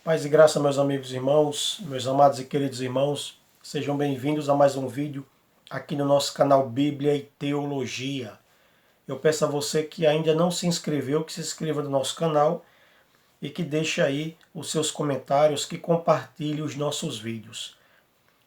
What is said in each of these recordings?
Paz e graça, meus amigos e irmãos, meus amados e queridos irmãos, sejam bem-vindos a mais um vídeo aqui no nosso canal Bíblia e Teologia. Eu peço a você que ainda não se inscreveu, que se inscreva no nosso canal e que deixe aí os seus comentários, que compartilhe os nossos vídeos.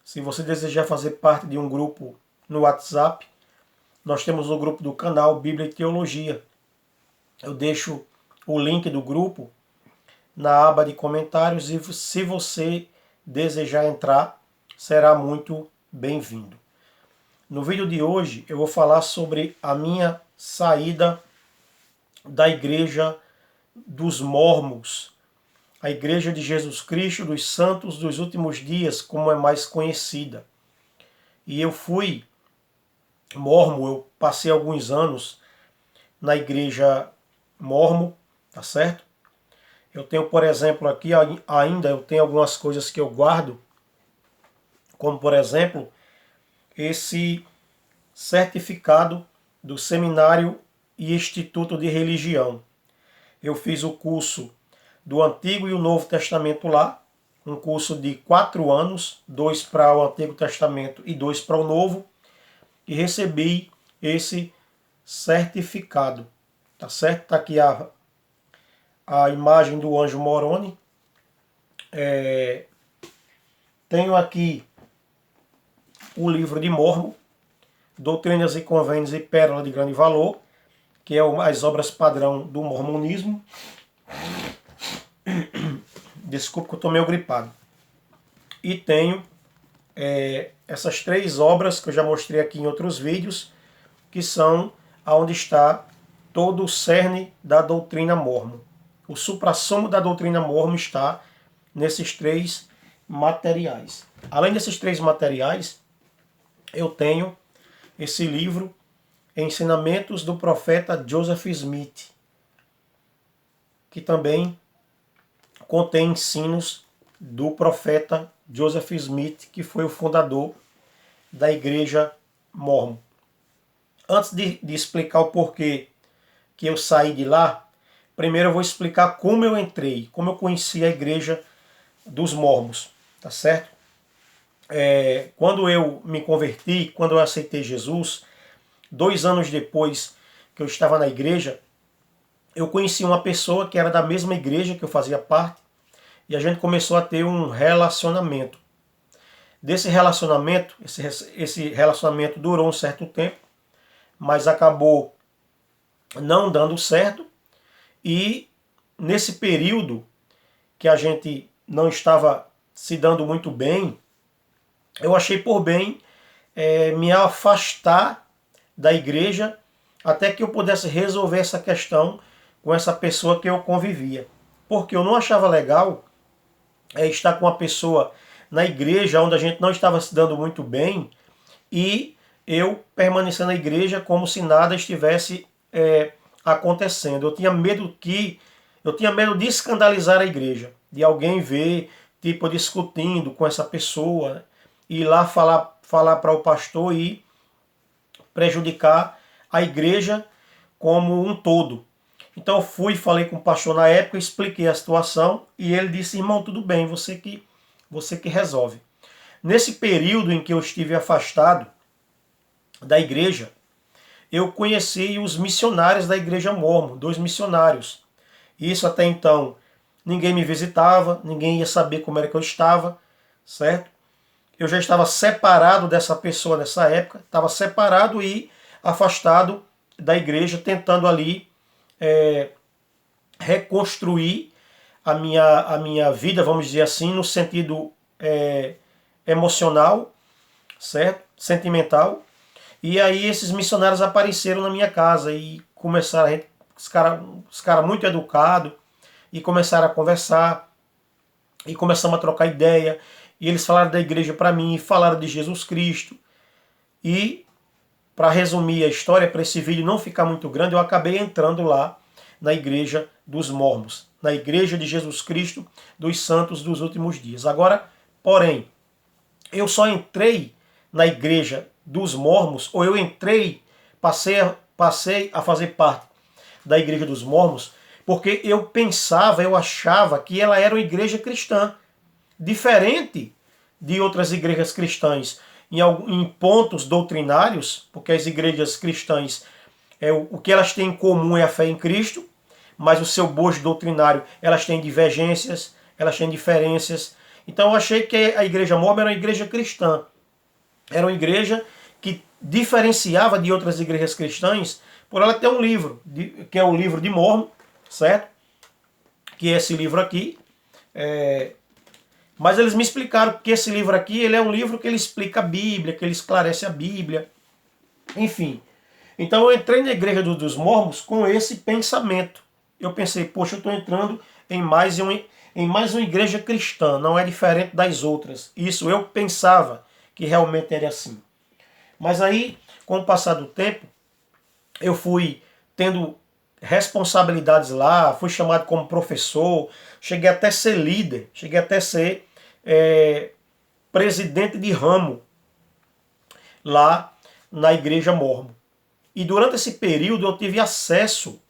Se você desejar fazer parte de um grupo no WhatsApp, nós temos o grupo do canal Bíblia e Teologia. Eu deixo o link do grupo na aba de comentários e se você desejar entrar, será muito bem-vindo. No vídeo de hoje eu vou falar sobre a minha saída da Igreja dos Mormons, a Igreja de Jesus Cristo dos Santos dos Últimos Dias, como é mais conhecida. E eu fui mormon, eu passei alguns anos na Igreja Mormon, tá certo? Eu tenho, por exemplo, aqui ainda eu tenho algumas coisas que eu guardo, como por exemplo, esse certificado do Seminário e Instituto de Religião. Eu fiz o curso do Antigo e o Novo Testamento lá, um curso de 4 anos, 2 para o Antigo Testamento e 2 para o Novo, e recebi esse certificado, tá certo? Está aqui a imagem do anjo Moroni. Tenho aqui o livro de Mormon, Doutrinas e Convênios e Pérola de Grande Valor, que é as obras padrão do mormonismo. Desculpa que eu estou meio gripado. E tenho essas 3 obras que eu já mostrei aqui em outros vídeos, que são onde está todo o cerne da doutrina mormon. O suprassumo da doutrina mormon está nesses 3 materiais. Além desses 3 materiais, eu tenho esse livro, Ensinamentos do Profeta Joseph Smith, que também contém ensinos do profeta Joseph Smith, que foi o fundador da Igreja Mormon. Antes de explicar o porquê que eu saí de lá, primeiro eu vou explicar como eu entrei, como eu conheci a Igreja dos Mormons, tá certo? Quando eu me converti, quando eu aceitei Jesus, 2 anos depois que eu estava na igreja, eu conheci uma pessoa que era da mesma igreja que eu fazia parte, e a gente começou a ter um relacionamento. Desse relacionamento, esse relacionamento durou um certo tempo, mas acabou não dando certo, e nesse período que a gente não estava se dando muito bem, eu achei por bem me afastar da igreja até que eu pudesse resolver essa questão com essa pessoa que eu convivia. Porque eu não achava legal estar com uma pessoa na igreja onde a gente não estava se dando muito bem e eu permanecer na igreja como se nada estivesse acontecendo. Eu tinha medo de escandalizar a igreja, de alguém ver, tipo, discutindo com essa pessoa, né? Ir lá falar para o pastor e prejudicar a igreja como um todo. Então eu fui, falei com o pastor na época, expliquei a situação e ele disse: irmão, tudo bem, você que resolve. Nesse período em que eu estive afastado da igreja, eu conheci os missionários da igreja mormon, 2 missionários. Isso até então ninguém me visitava, ninguém ia saber como era que eu estava, certo? Eu já estava separado dessa pessoa nessa época, estava separado e afastado da igreja, tentando ali reconstruir a minha vida, vamos dizer assim, no sentido emocional, certo? Sentimental. E aí esses missionários apareceram na minha casa e começaram, os cara muito educados, e começaram a conversar, e começamos a trocar ideia, e eles falaram da igreja para mim, falaram de Jesus Cristo, e para resumir a história, para esse vídeo não ficar muito grande, eu acabei entrando lá na Igreja dos Mormons, na Igreja de Jesus Cristo dos Santos dos Últimos Dias. Agora, porém, eu só entrei na Igreja dos Mormons, passei a fazer parte da Igreja dos Mormons, porque eu pensava, eu achava que ela era uma igreja cristã, diferente de outras igrejas cristãs em pontos doutrinários, porque as igrejas cristãs, o que elas têm em comum é a fé em Cristo, mas o seu bojo doutrinário, elas têm divergências, elas têm diferenças. Então eu achei que a igreja mórmon era uma igreja cristã. Era uma igreja que diferenciava de outras igrejas cristãs por ela ter um livro, que é o livro de Mórmon, certo? Que é esse livro aqui. Mas eles me explicaram que esse livro aqui ele é um livro que ele explica a Bíblia, que ele esclarece a Bíblia. Enfim. Então eu entrei na igreja dos Mórmons com esse pensamento. Eu pensei, poxa, eu estou entrando em mais uma igreja cristã, não é diferente das outras. Isso eu pensava que realmente era assim. Mas aí, com o passar do tempo, eu fui tendo responsabilidades lá, fui chamado como professor, cheguei até a ser líder, cheguei até a ser presidente de ramo lá na igreja Mórmon. E durante esse período eu tive acesso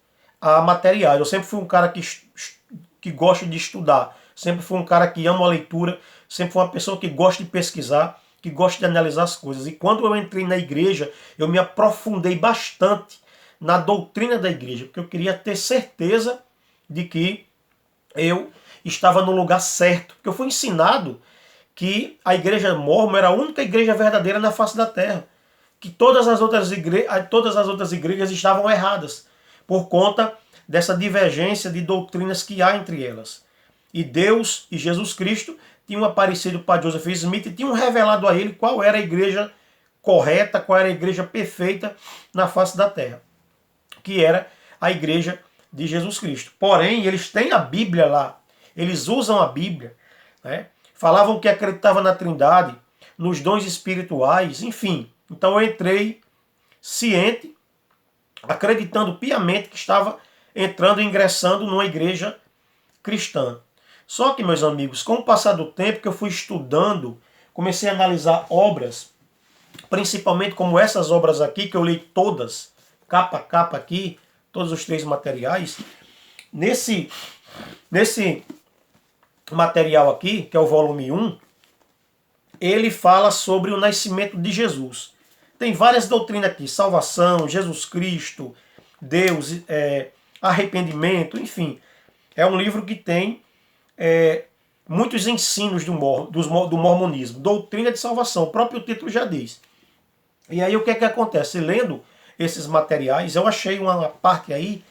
a materiais. Eu sempre fui um cara que gosta de estudar, sempre fui um cara que ama a leitura, sempre fui uma pessoa que gosta de pesquisar, que gosta de analisar as coisas. E quando eu entrei na igreja, eu me aprofundei bastante na doutrina da igreja, porque eu queria ter certeza de que eu estava no lugar certo. Porque eu fui ensinado que a igreja mórmon era a única igreja verdadeira na face da terra. Que todas as outras igrejas estavam erradas, por conta dessa divergência de doutrinas que há entre elas. E Deus e Jesus Cristo tinham aparecido para Joseph Smith e tinham revelado a ele qual era a igreja correta, qual era a igreja perfeita na face da terra, que era a igreja de Jesus Cristo. Porém, eles têm a Bíblia lá, eles usam a Bíblia, né? Falavam que acreditavam na Trindade, nos dons espirituais, enfim. Então eu entrei ciente, acreditando piamente que estava ingressando numa igreja cristã. Só que, meus amigos, com o passar do tempo que eu fui estudando, comecei a analisar obras, principalmente como essas obras aqui, que eu li todas, capa a capa aqui, todos os 3 materiais. Nesse material aqui, que é o volume 1, ele fala sobre o nascimento de Jesus. Tem várias doutrinas aqui, salvação, Jesus Cristo, Deus, arrependimento, enfim. É um livro que tem muitos ensinos do mormonismo, doutrina de salvação, o próprio título já diz. E aí o que é que acontece? Lendo esses materiais, eu achei uma parte aí,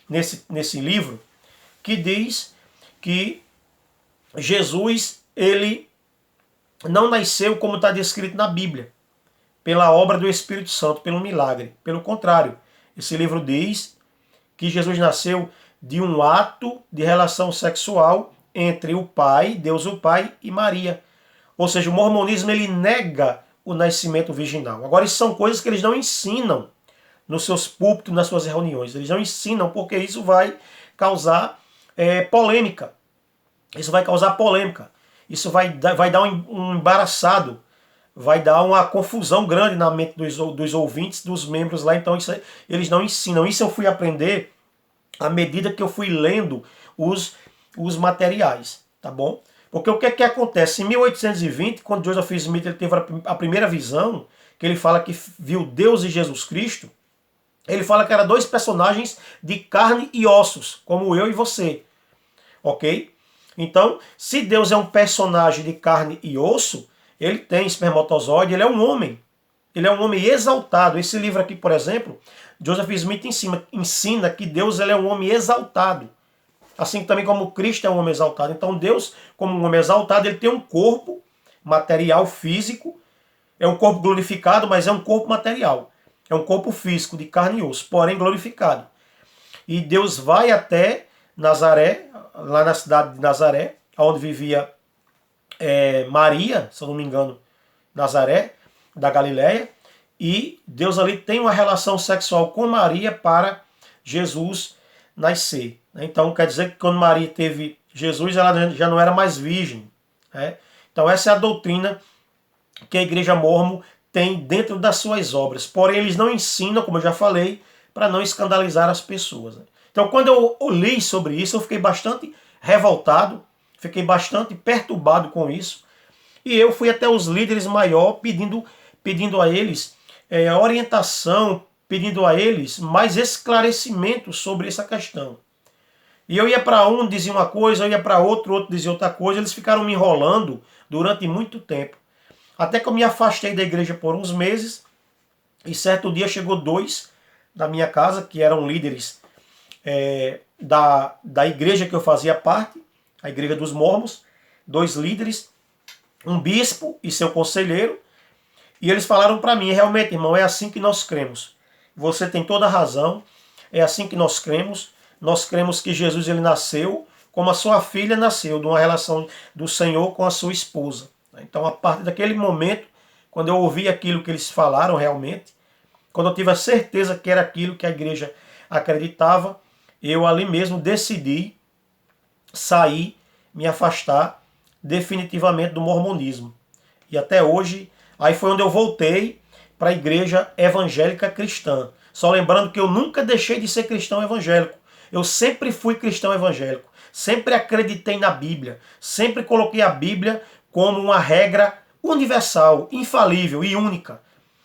nesse livro, que diz que Jesus, ele não nasceu como está descrito na Bíblia, pela obra do Espírito Santo, pelo milagre. Pelo contrário, esse livro diz que Jesus nasceu de um ato de relação sexual entre o Pai, Deus o Pai, e Maria. Ou seja, o mormonismo ele nega o nascimento virginal. Agora, isso são coisas que eles não ensinam nos seus púlpitos, nas suas reuniões. Eles não ensinam porque isso vai causar polêmica. Isso vai causar polêmica. Isso vai dar um embaraçado, vai dar uma confusão grande na mente dos ouvintes, dos membros lá. Então isso, eles não ensinam. Isso eu fui aprender à medida que eu fui lendo os materiais, tá bom? Porque o que é que acontece? Em 1820, quando Joseph Smith ele teve a primeira visão, que ele fala que viu Deus e Jesus Cristo, ele fala que eram 2 personagens de carne e ossos, como eu e você, ok? Então, se Deus é um personagem de carne e osso, ele tem espermatozoide, ele é um homem. Ele é um homem exaltado. Esse livro aqui, por exemplo, Joseph Smith ensina que Deus ele é um homem exaltado. Assim também como Cristo é um homem exaltado. Então Deus, como um homem exaltado, ele tem um corpo material, físico. É um corpo glorificado, mas é um corpo material. É um corpo físico, de carne e osso, porém glorificado. E Deus vai até Nazaré, lá na cidade de Nazaré, onde vivia Maria, se eu não me engano, Nazaré, da Galileia, e Deus ali tem uma relação sexual com Maria para Jesus nascer. Então quer dizer que quando Maria teve Jesus, ela já não era mais virgem. Né? Então essa é a doutrina que a Igreja Mórmon tem dentro das suas obras. Porém, eles não ensinam, como eu já falei, para não escandalizar as pessoas. Né? Então, quando eu li sobre isso, eu fiquei bastante revoltado, fiquei bastante perturbado com isso. E eu fui até os líderes maior pedindo a eles orientação, pedindo a eles mais esclarecimento sobre essa questão. E eu ia para um, dizia uma coisa, eu ia para outro, outro dizia outra coisa. Eles ficaram me enrolando durante muito tempo. Até que eu me afastei da igreja por uns meses. E certo dia chegou dois da minha casa, que eram líderes da igreja que eu fazia parte, a igreja dos mormons, dois líderes, um bispo e seu conselheiro, e eles falaram para mim: realmente, irmão, é assim que nós cremos. Você tem toda a razão, é assim que nós cremos. Nós cremos que Jesus ele nasceu como a sua filha nasceu, de uma relação do Senhor com a sua esposa. Então, a partir daquele momento, quando eu ouvi aquilo que eles falaram realmente, quando eu tive a certeza que era aquilo que a igreja acreditava, eu ali mesmo decidi sair, me afastar definitivamente do mormonismo. E até hoje, aí foi onde eu voltei para a igreja evangélica cristã. Só lembrando que eu nunca deixei de ser cristão evangélico. Eu sempre fui cristão evangélico. Sempre acreditei na Bíblia. Sempre coloquei a Bíblia como uma regra universal, infalível e única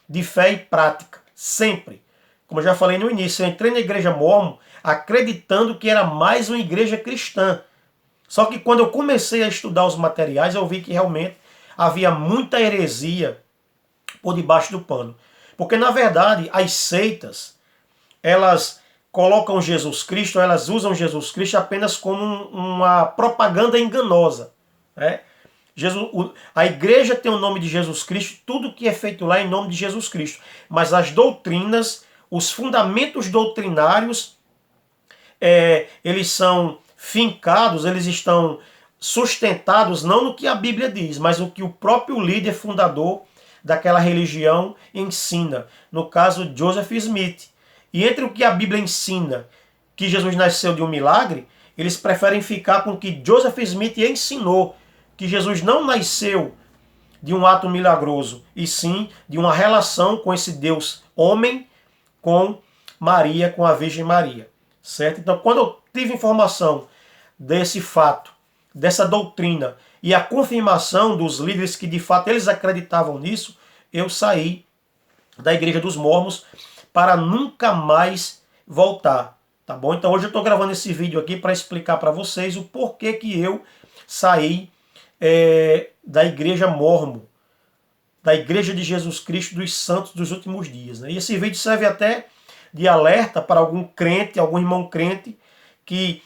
de fé e prática. Sempre. Como eu já falei no início, eu entrei na igreja mórmon acreditando que era mais uma igreja cristã. Só que quando eu comecei a estudar os materiais, eu vi que realmente havia muita heresia por debaixo do pano. Porque, na verdade, as seitas, elas colocam Jesus Cristo, elas usam Jesus Cristo apenas como uma propaganda enganosa. Né? A igreja tem o nome de Jesus Cristo, tudo que é feito lá é em nome de Jesus Cristo. Mas as doutrinas, os fundamentos doutrinários, eles são fincados, eles estão sustentados não no que a Bíblia diz, mas no que o próprio líder fundador daquela religião ensina. No caso, Joseph Smith. E entre o que a Bíblia ensina, que Jesus nasceu de um milagre, eles preferem ficar com o que Joseph Smith ensinou, que Jesus não nasceu de um ato milagroso, e sim de uma relação com esse Deus homem, com Maria, com a Virgem Maria. Certo? Então, quando eu tive informação desse fato, dessa doutrina, e a confirmação dos líderes que de fato eles acreditavam nisso, eu saí da igreja dos mormons para nunca mais voltar. Tá bom? Então hoje eu estou gravando esse vídeo aqui para explicar para vocês o porquê que eu saí da igreja mórmon, da igreja de Jesus Cristo dos Santos dos Últimos Dias. Né? E esse vídeo serve até de alerta para algum crente, algum irmão crente que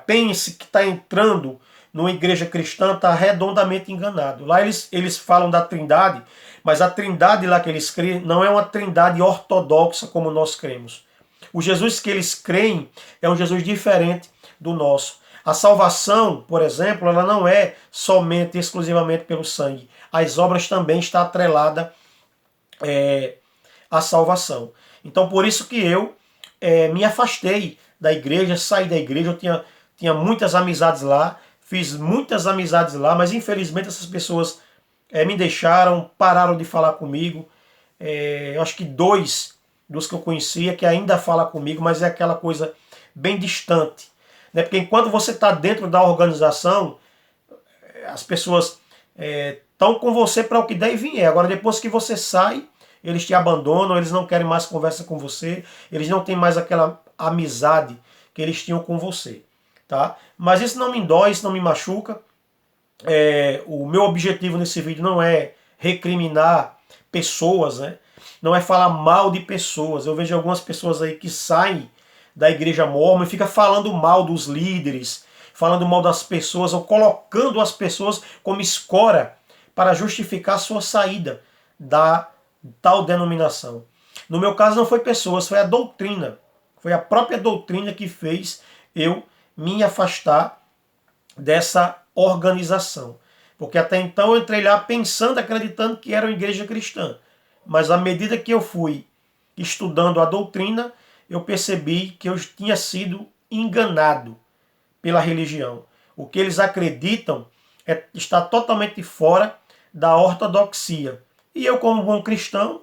pense que está entrando numa igreja cristã, está redondamente enganado. Lá eles falam da trindade, mas a trindade lá que eles creem não é uma trindade ortodoxa como nós cremos. O Jesus que eles creem é um Jesus diferente do nosso. A salvação, por exemplo, ela não é somente, exclusivamente pelo sangue. As obras também estão atreladas à salvação. Então, por isso que eu me afastei da igreja, saí da igreja, eu tinha muitas amizades lá, fiz muitas amizades lá, mas infelizmente essas pessoas me deixaram, pararam de falar comigo. Eu acho que dois dos que eu conhecia que ainda falam comigo, mas é aquela coisa bem distante. Né? Porque enquanto você está dentro da organização, as pessoas estão com você para o que der e vier. Agora, depois que você sai, eles te abandonam, eles não querem mais conversa com você, eles não têm mais aquela amizade que eles tinham com você. Tá? Mas isso não me dói, isso não me machuca. O meu objetivo nesse vídeo não é recriminar pessoas, né? Não é falar mal de pessoas. Eu vejo algumas pessoas aí que saem da igreja mórmon e ficam falando mal dos líderes, falando mal das pessoas, ou colocando as pessoas como escora para justificar a sua saída da tal denominação. No meu caso não foi pessoas, foi a doutrina. Foi a própria doutrina que fez eu me afastar dessa organização. Porque até então eu entrei lá pensando, acreditando que era uma igreja cristã. Mas à medida que eu fui estudando a doutrina, eu percebi que eu tinha sido enganado pela religião. O que eles acreditam está totalmente fora da ortodoxia. E eu, como bom cristão,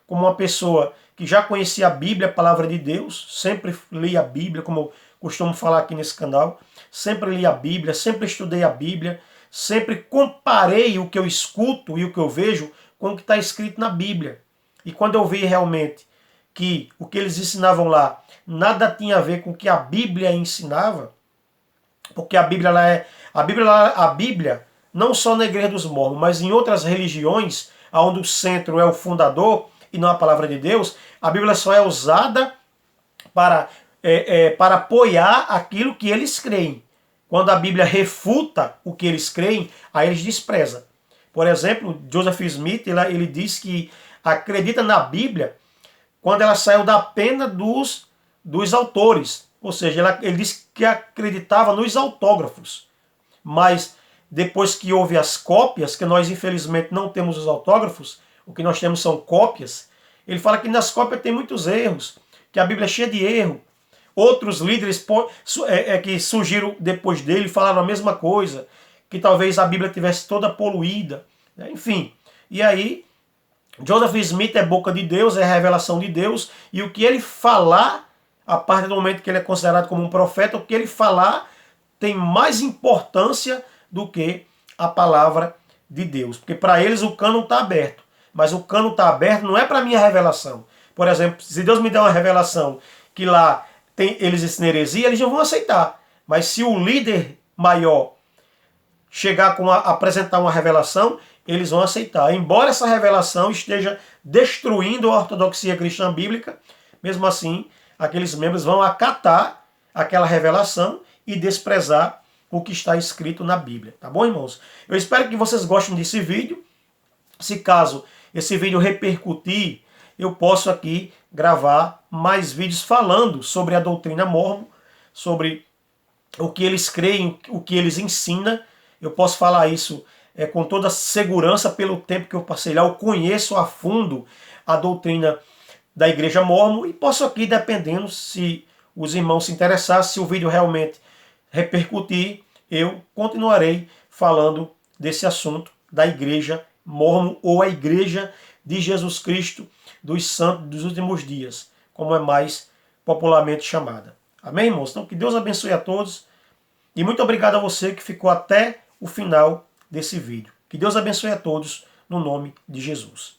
como uma pessoa que já conhecia a Bíblia, a palavra de Deus, sempre li a Bíblia, como eu costumo falar aqui nesse canal, sempre li a Bíblia, sempre estudei a Bíblia, sempre comparei o que eu escuto e o que eu vejo com o que está escrito na Bíblia. E quando eu vi realmente que o que eles ensinavam lá nada tinha a ver com o que a Bíblia ensinava, porque a Bíblia, a Bíblia não só na Igreja dos Mormons, mas em outras religiões, onde o centro é o fundador e não a palavra de Deus, a Bíblia só é usada para apoiar aquilo que eles creem. Quando a Bíblia refuta o que eles creem, aí eles desprezam. Por exemplo, Joseph Smith, ele diz que acredita na Bíblia quando ela saiu da pena dos autores. Ou seja, ele diz que acreditava nos autógrafos. Mas depois que houve as cópias, que nós infelizmente não temos os autógrafos, o que nós temos são cópias, ele fala que nas cópias tem muitos erros, que a Bíblia é cheia de erro. Outros líderes que surgiram depois dele falaram a mesma coisa, que talvez a Bíblia tivesse toda poluída, né? Enfim. E aí, Joseph Smith é boca de Deus, é revelação de Deus, e o que ele falar, a partir do momento que ele é considerado como um profeta, o que ele falar tem mais importância do que a palavra de Deus. Porque para eles o cânon está aberto, mas o cânon está aberto não é para a minha revelação. Por exemplo, se Deus me der uma revelação que lá eles ensinam heresia, eles não vão aceitar. Mas se o líder maior chegar apresentar uma revelação, eles vão aceitar. Embora essa revelação esteja destruindo a ortodoxia cristã bíblica, mesmo assim, aqueles membros vão acatar aquela revelação e desprezar o que está escrito na Bíblia. Tá bom, irmãos? Eu espero que vocês gostem desse vídeo. Se caso esse vídeo repercutir, eu posso aqui gravar mais vídeos falando sobre a doutrina mórmon, sobre o que eles creem, o que eles ensinam. Eu posso falar isso com toda segurança pelo tempo que eu passei lá. Eu conheço a fundo a doutrina da Igreja Mórmon e posso aqui, dependendo se os irmãos se interessarem, se o vídeo realmente repercutir, eu continuarei falando desse assunto da Igreja Mórmon ou a Igreja de Jesus Cristo dos Santos dos Últimos Dias, como é mais popularmente chamada. Amém, irmãos? Então, que Deus abençoe a todos e muito obrigado a você que ficou até o final desse vídeo. Que Deus abençoe a todos no nome de Jesus.